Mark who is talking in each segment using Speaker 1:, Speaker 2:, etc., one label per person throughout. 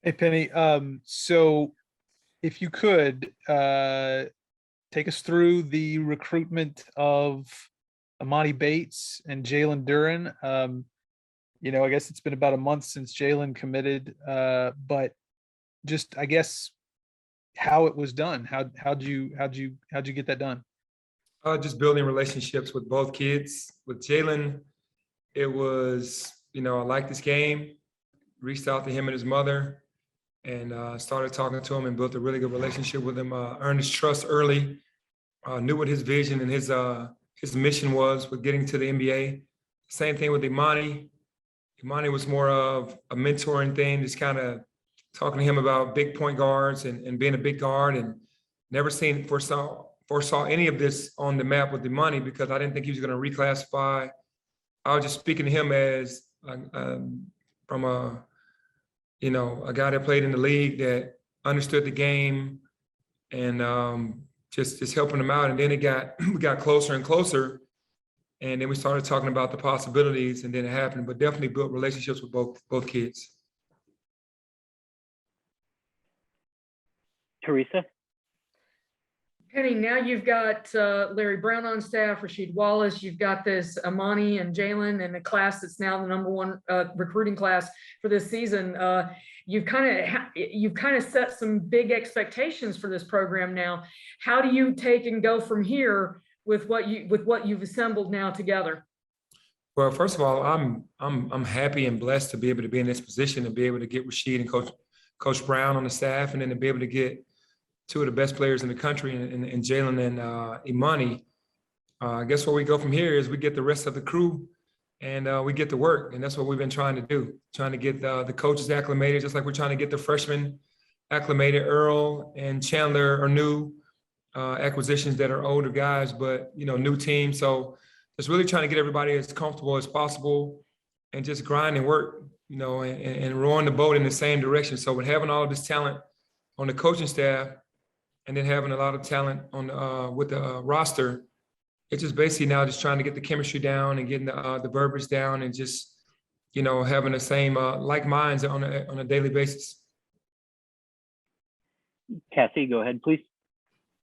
Speaker 1: Hey Penny, so if you could take us through the recruitment of Emoni Bates and Jalen Duren. I guess it's been about a month since Jalen committed, but just I guess how it was done. How'd you get that done?
Speaker 2: Just building relationships with both kids. With Jalen, it was, I liked this game, reached out to him and his mother, and started talking to him and built a really good relationship with him. Earned his trust early, knew what his vision and his mission was with getting to the NBA. Same thing with Emoni. Emoni was more of a mentoring thing, just kind of talking to him about big point guards and being a big guard, and never foresaw any of this on the map with Emoni because I didn't think he was going to reclassify. I was just speaking to him as from a guy that played in the league that understood the game and just helping him out. And then we got closer and closer, and then we started talking about the possibilities, and then it happened. But definitely built relationships with both kids.
Speaker 3: Teresa?
Speaker 4: Penny, now you've got Larry Brown on staff, Rasheed Wallace. You've got this Emoni and Jalen in the class that's now the #1 recruiting class for this season. You've kind of set some big expectations for this program now. How do you take and go from here with what you've assembled now together?
Speaker 2: Well, first of all, I'm happy and blessed to be able to be in this position, to be able to get Rasheed and Coach Brown on the staff, and then to be able to get two of the best players in the country in Jalen and Emoni. I guess where we go from here is we get the rest of the crew and we get to work. And that's what we've been trying to do, trying to get the coaches acclimated, just like we're trying to get the freshmen acclimated. Earl and Chandler are new acquisitions that are older guys, but, new team. So just really trying to get everybody as comfortable as possible and just grind and work, and rowing the boat in the same direction. So with having all of this talent on the coaching staff, and then having a lot of talent on with the roster, it's just basically now just trying to get the chemistry down and getting the verbiage down, and just having the same like minds on a daily basis.
Speaker 3: Cassie, go ahead, please.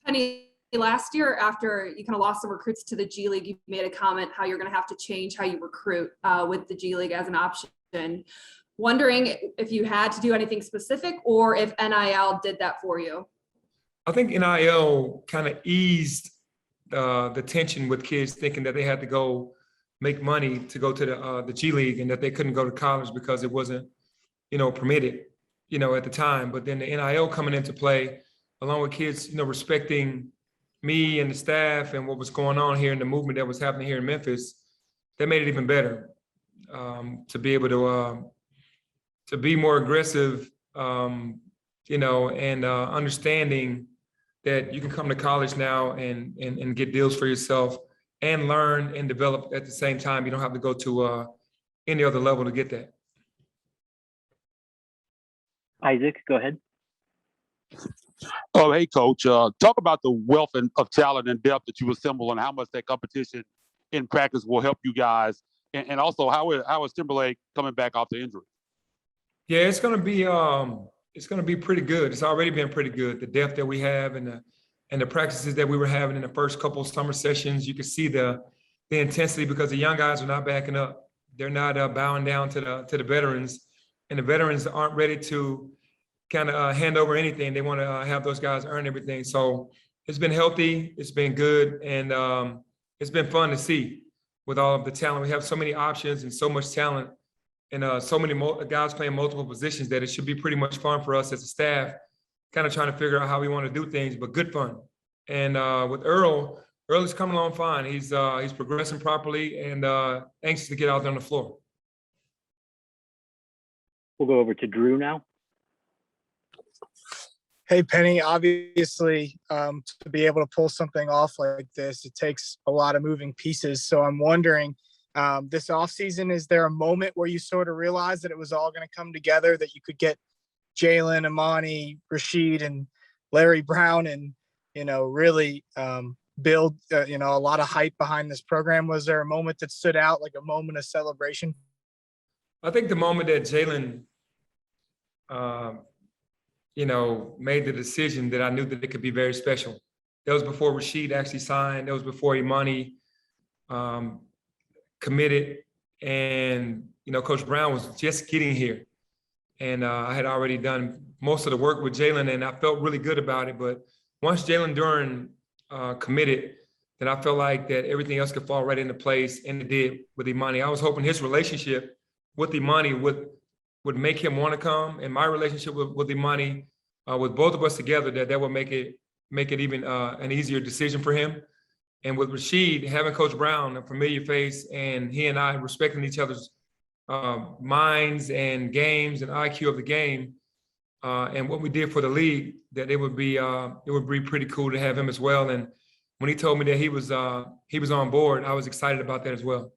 Speaker 5: Penny, last year after you kind of lost some recruits to the G League, you made a comment how you're going to have to change how you recruit with the G League as an option. Wondering if you had to do anything specific or if NIL did that for you.
Speaker 2: I think NIL kind of eased the tension with kids thinking that they had to go make money to go to the G League and that they couldn't go to college because it wasn't, permitted, at the time. But then the NIL coming into play, along with kids, respecting me and the staff and what was going on here and the movement that was happening here in Memphis, that made it even better to be able to be more aggressive, and understanding that you can come to college now and get deals for yourself and learn and develop at the same time. You don't have to go to any other level to get that.
Speaker 3: Isaac, go ahead.
Speaker 6: Oh, hey, Coach. Talk about the wealth of talent and depth that you assemble and how much that competition in practice will help you guys. And also, how is Timberlake coming back off the injury?
Speaker 2: Yeah, it's going to be pretty good. It's already been pretty good. The depth that we have and the practices that we were having in the first couple of summer sessions, you can see the intensity because the young guys are not backing up. They're not bowing down to the veterans, and the veterans aren't ready to kind of hand over anything. They want to have those guys earn everything. So it's been healthy. It's been good, and it's been fun to see with all of the talent. We have so many options and so much talent. And so many guys playing multiple positions that it should be pretty much fun for us as a staff, kind of trying to figure out how we want to do things, but good fun. And with Earl is coming along fine. He's progressing properly and anxious to get out there on the floor.
Speaker 3: We'll go over to Drew now.
Speaker 7: Hey, Penny, obviously, to be able to pull something off like this, it takes a lot of moving pieces. So I'm wondering, this offseason, is there a moment where you sort of realized that it was all going to come together, that you could get Jalen, Emoni, Rasheed, and Larry Brown and, really build, a lot of hype behind this program? Was there a moment that stood out, like a moment of celebration?
Speaker 2: I think the moment that Jalen made the decision that I knew that it could be very special. That was before Rasheed actually signed. That was before Emoni committed. And, Coach Brown was just getting here. And I had already done most of the work with Jalen, and I felt really good about it. But once Jalen Duren committed, then I felt like that everything else could fall right into place, and it did with Emoni. I was hoping his relationship with Emoni would make him want to come, and my relationship with Emoni, with both of us together, that would make it even an easier decision for him. And with Rasheed, having Coach Brown, a familiar face, and he and I respecting each other's minds and games and IQ of the game, and what we did for the league, that it would be pretty cool to have him as well. And when he told me that he was on board, I was excited about that as well.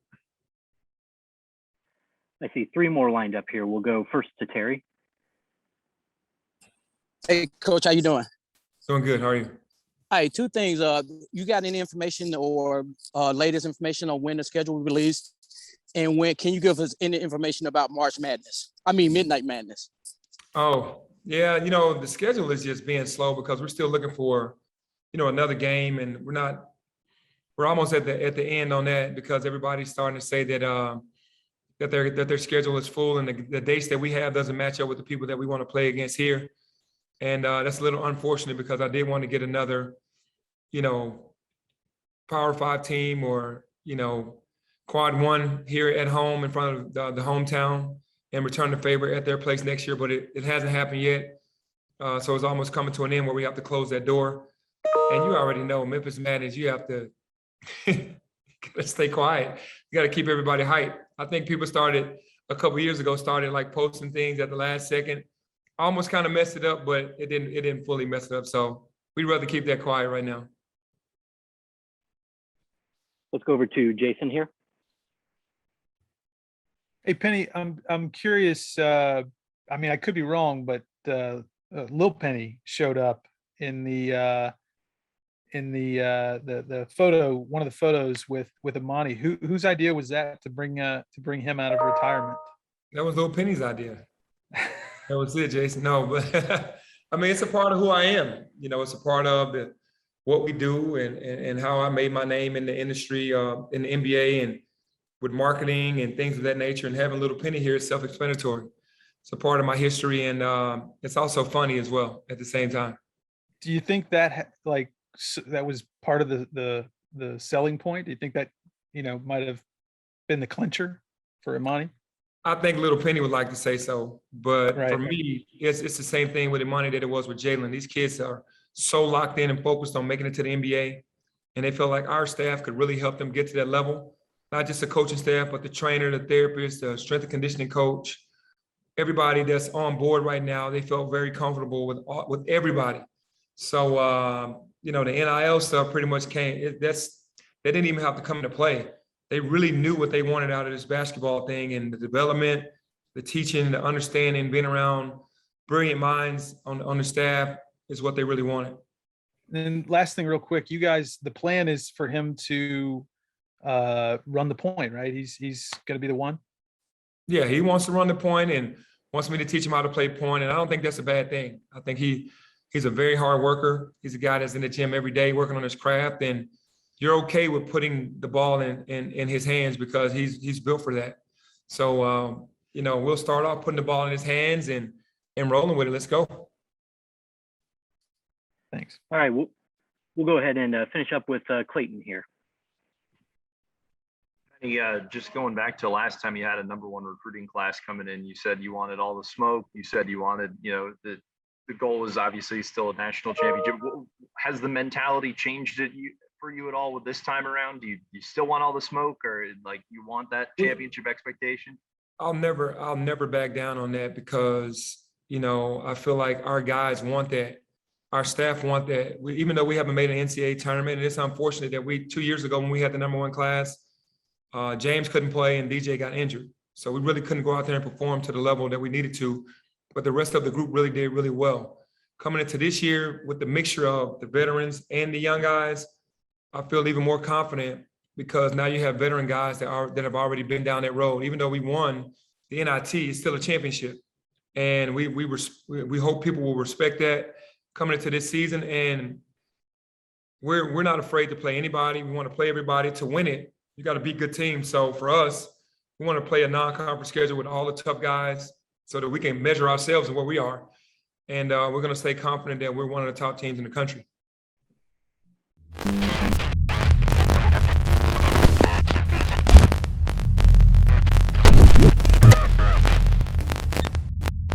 Speaker 3: I see 3 more lined up here. We'll go first to Terry.
Speaker 8: Hey, Coach, how you doing?
Speaker 2: Doing good. How are you?
Speaker 8: Hi, 2 things. You got any information or latest information on when the schedule will be released? And when can you give us any information about Midnight Madness?
Speaker 2: Oh, yeah. The schedule is just being slow because we're still looking for, another game, and we're almost at the end on that because everybody's starting to say that their schedule is full, and the dates that we have doesn't match up with the people that we want to play against here. And that's a little unfortunate because I did want to get another, Power 5 team or, Quad 1 here at home in front of the hometown and return the favor at their place next year, but it hasn't happened yet. So it's almost coming to an end where we have to close that door. And you already know, Memphis Madness, you have to gotta stay quiet. You got to keep everybody hyped. I think people a couple years ago, like posting things at the last second. Almost kind of messed it up, but it didn't fully mess it up. So we'd rather keep that quiet right now.
Speaker 3: Let's go over to Jason here.
Speaker 1: Hey, Penny, I'm curious. I could be wrong, but Lil Penny showed up in the photo, one of the photos with Emoni. Whose idea was that to bring him out of retirement?
Speaker 2: That was Lil Penny's idea. That was it, Jason. No, but it's a part of who I am. It's a part of what we do and how I made my name in the industry, in the NBA and with marketing and things of that nature. And having Lil Penny here is self-explanatory. It's a part of my history, and it's also funny as well at the same time.
Speaker 1: Do you think that that was part of the selling point? Do you think that might have been the clincher for Emoni?
Speaker 2: I think Lil Penny would like to say so, but
Speaker 1: Right.
Speaker 2: For me, it's the same thing with Emoni that it was with Jalen. These kids are so locked in and focused on making it to the NBA, and they feel like our staff could really help them get to that level. Not just the coaching staff, but the trainer, the therapist, the strength and conditioning coach, everybody that's on board right now. They felt very comfortable with everybody. So the NIL stuff pretty much came. They didn't even have to come into play. They really knew what they wanted out of this basketball thing, and the development, the teaching, the understanding, being around brilliant minds on the staff is what they really wanted.
Speaker 1: And last thing real quick, you guys, the plan is for him to run the point, right? He's going to be the one.
Speaker 2: Yeah, he wants to run the point and wants me to teach him how to play point. And I don't think that's a bad thing. I think he's a very hard worker. He's a guy that's in the gym every day working on his craft, and you're okay with putting the ball in his hands because he's built for that. So we'll start off putting the ball in his hands and rolling with it. Let's go.
Speaker 1: Thanks.
Speaker 3: All right, we'll go ahead and finish up with Clayton here.
Speaker 9: Just going back to last time you had a #1 recruiting class coming in, you said you wanted all the smoke. You said you wanted, the goal is obviously still a national championship. Has the mentality changed for you at all with this time around? Do you still want all the smoke, or you want that championship expectation?
Speaker 2: I'll never back down on that because, I feel like our guys want that. Our staff want that. Even though we haven't made an NCAA tournament, and it's unfortunate that 2 years ago when we had the #1 class, James couldn't play and DJ got injured. So we really couldn't go out there and perform to the level that we needed to, but the rest of the group really did really well. Coming into this year with the mixture of the veterans and the young guys, I feel even more confident because now you have veteran guys that have already been down that road. Even though we won the NIT, it's still a championship. And we hope people will respect that coming into this season. And we're not afraid to play anybody. We want to play everybody. To win it, you got to beat good teams. So for us, we want to play a non-conference schedule with all the tough guys so that we can measure ourselves and where we are. And we're going to stay confident that we're one of the top teams in the country.